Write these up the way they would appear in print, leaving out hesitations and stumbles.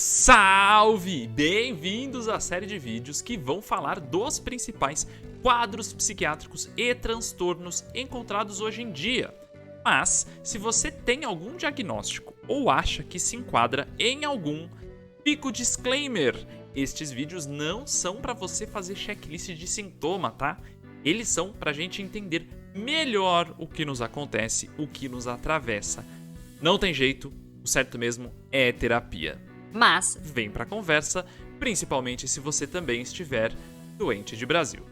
Salve! Bem-vindos à série de vídeos que vão falar dos principais quadros psiquiátricos e transtornos encontrados hoje em dia. Mas, se você tem algum diagnóstico ou acha que se enquadra em algum, fica o disclaimer. Estes vídeos não são para você fazer checklist de sintoma, tá? Eles são para a gente entender melhor o que nos acontece, o que nos atravessa. Não tem jeito, o certo mesmo é terapia. Mas vem pra conversa, principalmente se você também estiver doente de Brasil.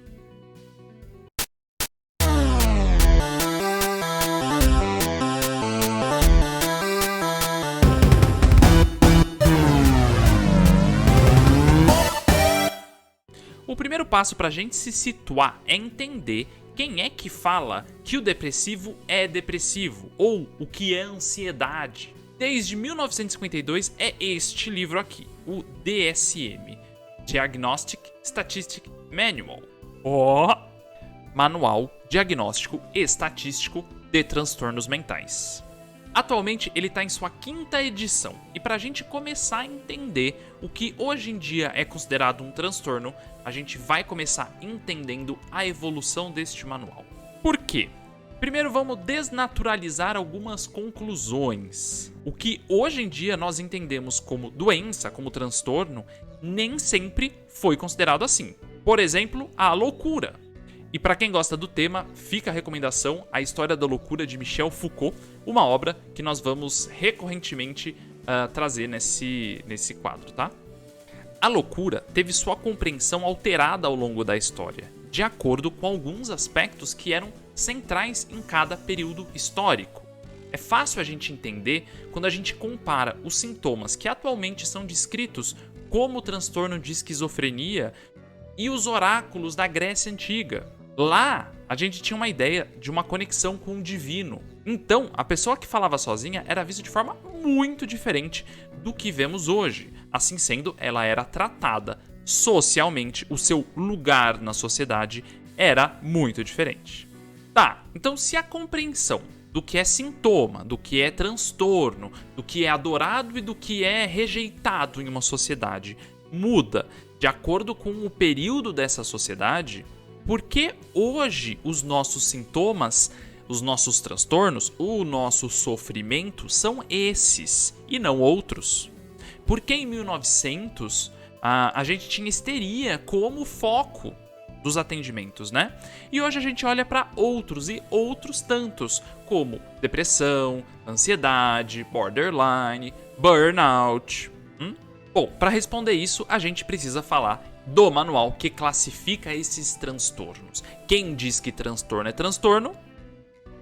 O primeiro passo pra gente se situar é entender quem é que fala que o depressivo é depressivo ou o que é ansiedade. Desde 1952 é este livro aqui, o DSM, Diagnostic Statistic Manual, o Manual Diagnóstico e Estatístico de Transtornos Mentais. Atualmente ele está em sua 5ª edição, e para a gente começar a entender o que hoje em dia é considerado um transtorno, a gente vai começar entendendo a evolução deste manual. Por quê? Primeiro vamos desnaturalizar algumas conclusões. O que hoje em dia nós entendemos como doença, como transtorno, nem sempre foi considerado assim. Por exemplo, a loucura. E para quem gosta do tema, fica a recomendação A História da Loucura de Michel Foucault, uma obra que nós vamos recorrentemente trazer nesse quadro, tá? A loucura teve sua compreensão alterada ao longo da história, de acordo com alguns aspectos que eram centrais em cada período histórico. É fácil a gente entender quando a gente compara os sintomas que atualmente são descritos como transtorno de esquizofrenia e os oráculos da Grécia Antiga. Lá, a gente tinha uma ideia de uma conexão com o divino. Então, a pessoa que falava sozinha era vista de forma muito diferente do que vemos hoje. Assim sendo, ela era tratada socialmente, o seu lugar na sociedade era muito diferente. Tá, então se a compreensão do que é sintoma, do que é transtorno, do que é adorado e do que é rejeitado em uma sociedade muda de acordo com o período dessa sociedade, por que hoje os nossos sintomas, os nossos transtornos, o nosso sofrimento são esses e não outros? Por que em 1900 a gente tinha histeria como foco dos atendimentos, né? E hoje a gente olha para outros e outros tantos, como depressão, ansiedade, borderline, burnout. Bom, para responder isso, a gente precisa falar do manual que classifica esses transtornos. Quem diz que transtorno é transtorno?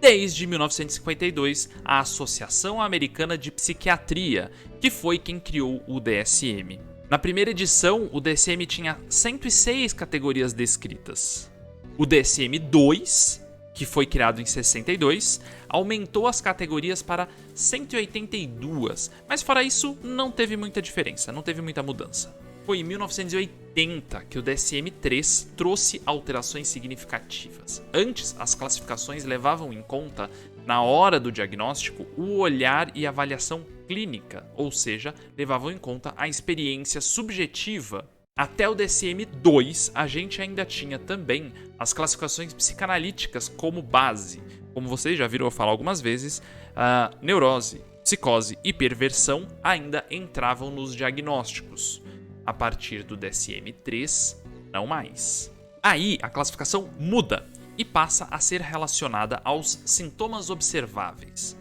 Desde 1952, a Associação Americana de Psiquiatria, que foi quem criou o DSM. Na primeira edição, o DSM tinha 106 categorias descritas. O DSM-2, que foi criado em 62, aumentou as categorias para 182, mas fora isso não teve muita diferença, não teve muita mudança. Foi em 1980 que o DSM-3 trouxe alterações significativas. Antes, as classificações levavam em conta, na hora do diagnóstico, o olhar e avaliação clínica, ou seja, levavam em conta a experiência subjetiva. Até o DSM-2, a gente ainda tinha também as classificações psicanalíticas como base. Como vocês já viram eu falar algumas vezes, a neurose, psicose e perversão ainda entravam nos diagnósticos. A partir do DSM-3, não mais. Aí, a classificação muda e passa a ser relacionada aos sintomas observáveis.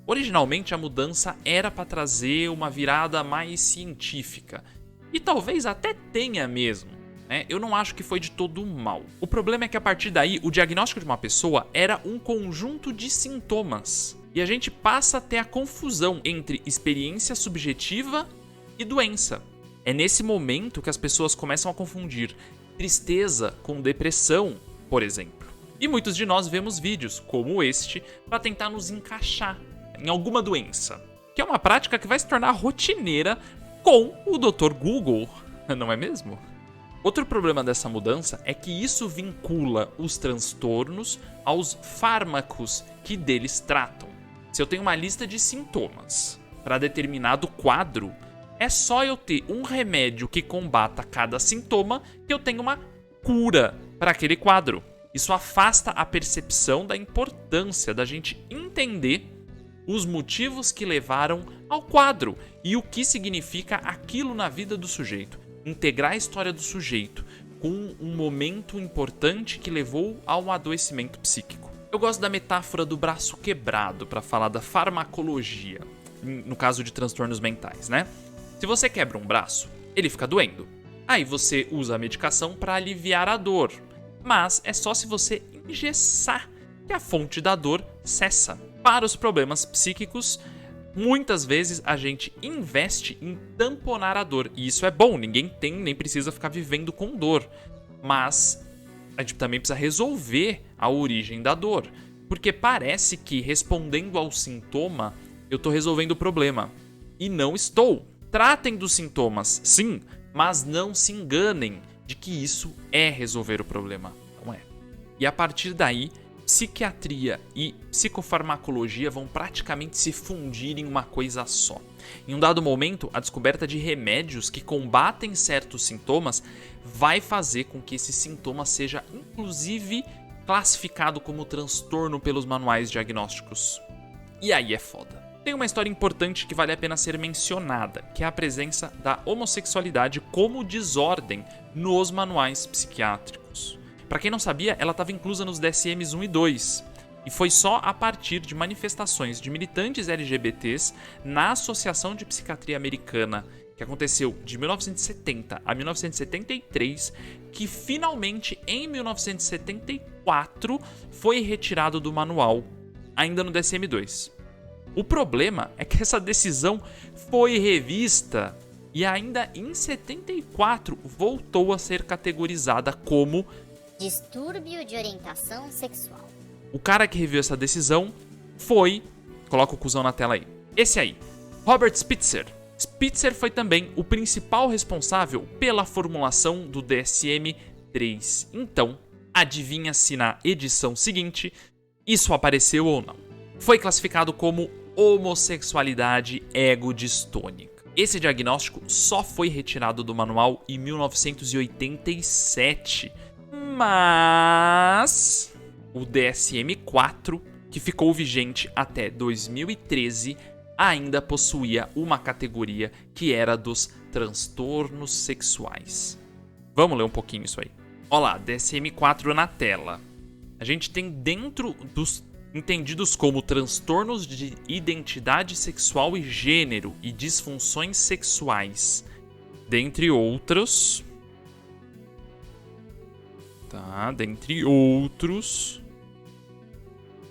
Originalmente, a mudança era para trazer uma virada mais científica. E talvez até tenha mesmo, né? Eu não acho que foi de todo mal. O problema é que a partir daí, o diagnóstico de uma pessoa era um conjunto de sintomas. E a gente passa a ter a confusão entre experiência subjetiva e doença. É nesse momento que as pessoas começam a confundir tristeza com depressão, por exemplo. E muitos de nós vemos vídeos como este para tentar nos encaixar em alguma doença, que é uma prática que vai se tornar rotineira com o Dr. Google, não é mesmo? Outro problema dessa mudança é que isso vincula os transtornos aos fármacos que deles tratam. Se eu tenho uma lista de sintomas para determinado quadro, É só eu ter um remédio que combata cada sintoma que eu tenho uma cura para aquele quadro. Isso afasta a percepção da importância da gente entender os motivos que levaram ao quadro e o que significa aquilo na vida do sujeito. Integrar a história do sujeito com um momento importante que levou a um adoecimento psíquico. Eu gosto da metáfora do braço quebrado para falar da farmacologia, no caso de transtornos mentais, né? Se você quebra um braço, ele fica doendo. Aí você usa a medicação para aliviar a dor, mas é só se você engessar que a fonte da dor cessa. Para os problemas psíquicos, muitas vezes a gente investe em tamponar a dor. E isso é bom, ninguém tem nem precisa ficar vivendo com dor. Mas a gente também precisa resolver a origem da dor. Porque parece que respondendo ao sintoma, eu estou resolvendo o problema. E não estou. Tratem dos sintomas, sim, mas não se enganem de que isso é resolver o problema. Não é. E a partir daí, psiquiatria e psicofarmacologia vão praticamente se fundir em uma coisa só. Em um dado momento, a descoberta de remédios que combatem certos sintomas vai fazer com que esse sintoma seja, inclusive, classificado como transtorno pelos manuais diagnósticos. E aí é foda. Tem uma história importante que vale a pena ser mencionada, que é a presença da homossexualidade como desordem nos manuais psiquiátricos. Para quem não sabia, ela estava inclusa nos DSMs 1 e 2, e foi só a partir de manifestações de militantes LGBTs na Associação de Psiquiatria Americana, que aconteceu de 1970 a 1973, que finalmente, em 1974, foi retirado do manual, ainda no DSM-2. O problema é que essa decisão foi revista e ainda em 74 voltou a ser categorizada como distúrbio de orientação sexual. O cara que reviu essa decisão foi... Coloca o cuzão na tela aí. Esse aí. Robert Spitzer. Spitzer foi também o principal responsável pela formulação do DSM-3. Então, adivinha se na edição seguinte isso apareceu ou não. Foi classificado como homossexualidade egodistônica. Esse diagnóstico só foi retirado do manual em 1987. Mas o DSM-4, que ficou vigente até 2013, ainda possuía uma categoria que era dos transtornos sexuais. Vamos ler um pouquinho isso aí. Olha lá, DSM-4 na tela. A gente tem dentro dos entendidos como transtornos de identidade sexual e gênero e disfunções sexuais, dentre outros... dentre outros,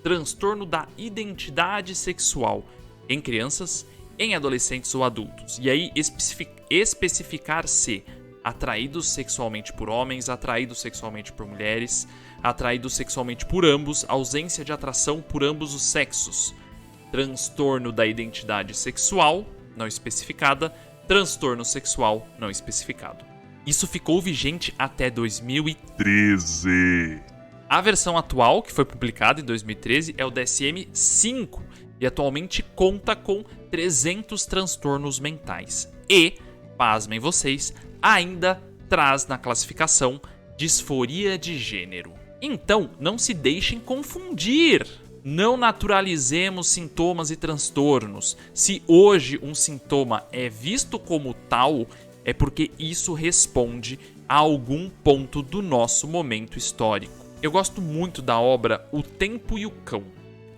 transtorno da identidade sexual em crianças, em adolescentes ou adultos. E aí especificar se atraídos sexualmente por homens, atraídos sexualmente por mulheres, atraídos sexualmente por ambos, ausência de atração por ambos os sexos. Transtorno da identidade sexual, não especificada, transtorno sexual, não especificado. Isso ficou vigente até 2013. A versão atual, que foi publicada em 2013, é o DSM-5 e atualmente conta com 300 transtornos mentais. E, pasmem vocês, ainda traz na classificação disforia de gênero. Então, não se deixem confundir. Não naturalizemos sintomas e transtornos. Se hoje um sintoma é visto como tal, é porque isso responde a algum ponto do nosso momento histórico. Eu gosto muito da obra O Tempo e o Cão.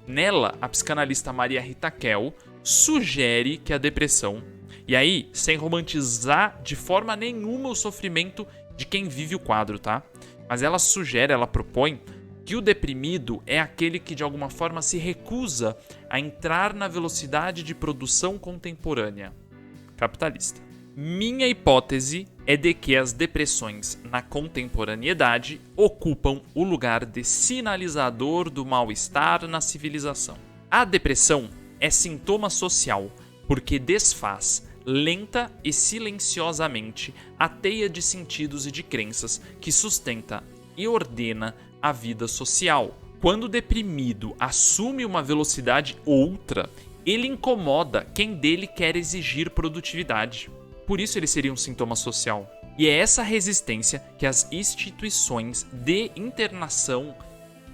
Nela, a psicanalista Maria Rita Kell sugere que a depressão, e aí, sem romantizar de forma nenhuma o sofrimento de quem vive o quadro, tá? Mas ela sugere, ela propõe que o deprimido é aquele que de alguma forma se recusa a entrar na velocidade de produção contemporânea capitalista. Minha hipótese é de que as depressões na contemporaneidade ocupam o lugar de sinalizador do mal-estar na civilização. A depressão é sintoma social porque desfaz lenta e silenciosamente a teia de sentidos e de crenças que sustenta e ordena a vida social. Quando o deprimido assume uma velocidade outra, ele incomoda quem dele quer exigir produtividade. Por isso ele seria um sintoma social. E é essa resistência que as instituições de internação,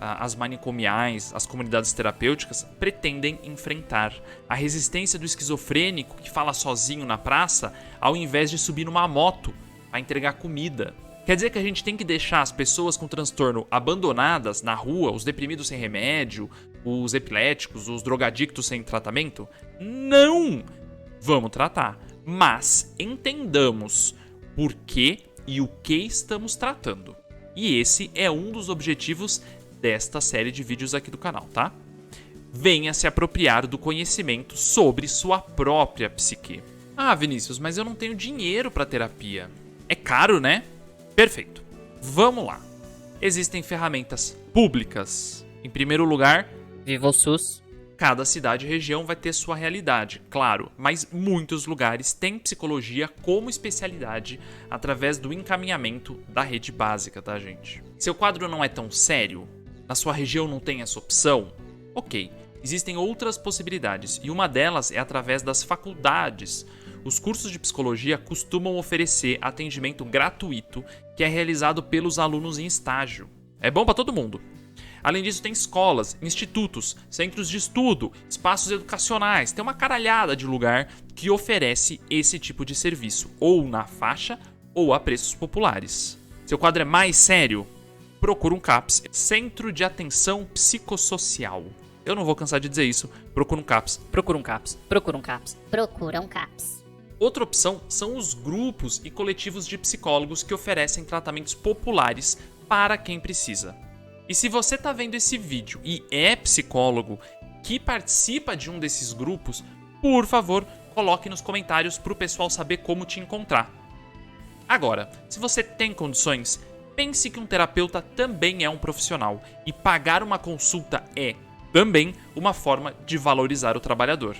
as manicomiais, as comunidades terapêuticas, pretendem enfrentar. A resistência do esquizofrênico que fala sozinho na praça, ao invés de subir numa moto para entregar comida. Quer dizer que a gente tem que deixar as pessoas com transtorno abandonadas na rua, os deprimidos sem remédio, os epiléticos, os drogadictos sem tratamento? Não! Vamos tratar, mas entendamos por que e o que estamos tratando. E esse é um dos objetivos desta série de vídeos aqui do canal, tá? Venha se apropriar do conhecimento sobre sua própria psique. Ah, Vinícius, mas eu não tenho dinheiro para terapia. É caro, né? Perfeito. Vamos lá. Existem ferramentas públicas. Em primeiro lugar, Viva o SUS. cada cidade e região vai ter sua realidade, claro, mas muitos lugares têm psicologia como especialidade através do encaminhamento da rede básica, tá, gente? Seu quadro não é tão sério? Na sua região não tem essa opção? Ok, existem outras possibilidades e uma delas é através das faculdades. Os cursos de psicologia costumam oferecer atendimento gratuito que é realizado pelos alunos em estágio. É bom para todo mundo. Além disso, tem escolas, institutos, centros de estudo, espaços educacionais, tem uma caralhada de lugar que oferece esse tipo de serviço, ou na faixa ou a preços populares. Seu quadro é mais sério? Procura um CAPS, Centro de Atenção Psicossocial. Eu não vou cansar de dizer isso, procura um CAPS. Procura um CAPS. Procura um CAPS. Outra opção são os grupos e coletivos de psicólogos que oferecem tratamentos populares para quem precisa. E se você está vendo esse vídeo e é psicólogo que participa de um desses grupos, por favor, coloque nos comentários para o pessoal saber como te encontrar. Agora, se você tem condições, pense que um terapeuta também é um profissional e pagar uma consulta é também uma forma de valorizar o trabalhador.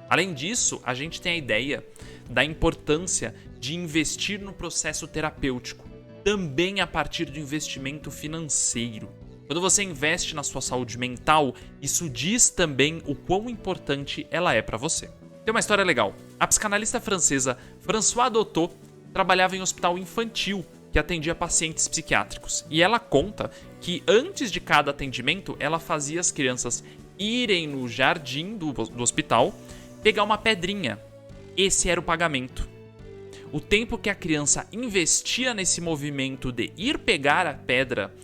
Além disso, a gente tem a ideia da importância de investir no processo terapêutico, também a partir do investimento financeiro. Quando você investe na sua saúde mental, isso diz também o quão importante ela é para você. Tem uma história legal. A psicanalista francesa Françoise Dolto trabalhava em um hospital infantil que atendia pacientes psiquiátricos. E ela conta que antes de cada atendimento, ela fazia as crianças irem no jardim do hospital pegar uma pedrinha. Esse era o pagamento. O tempo que a criança investia nesse movimento de ir pegar a pedra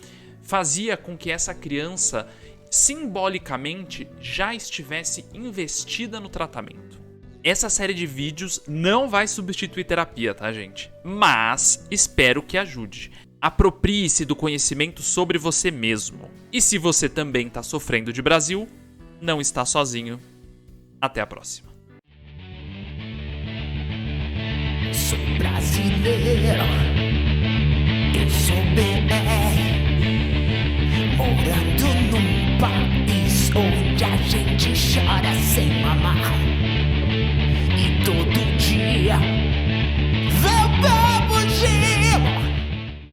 fazia com que essa criança, simbolicamente, já estivesse investida no tratamento. Essa série de vídeos não vai substituir terapia, tá, gente? Mas espero que ajude. Aproprie-se do conhecimento sobre você mesmo. E se você também está sofrendo de Brasil, não está sozinho. Até a próxima. Sou brasileiro, eu sou bem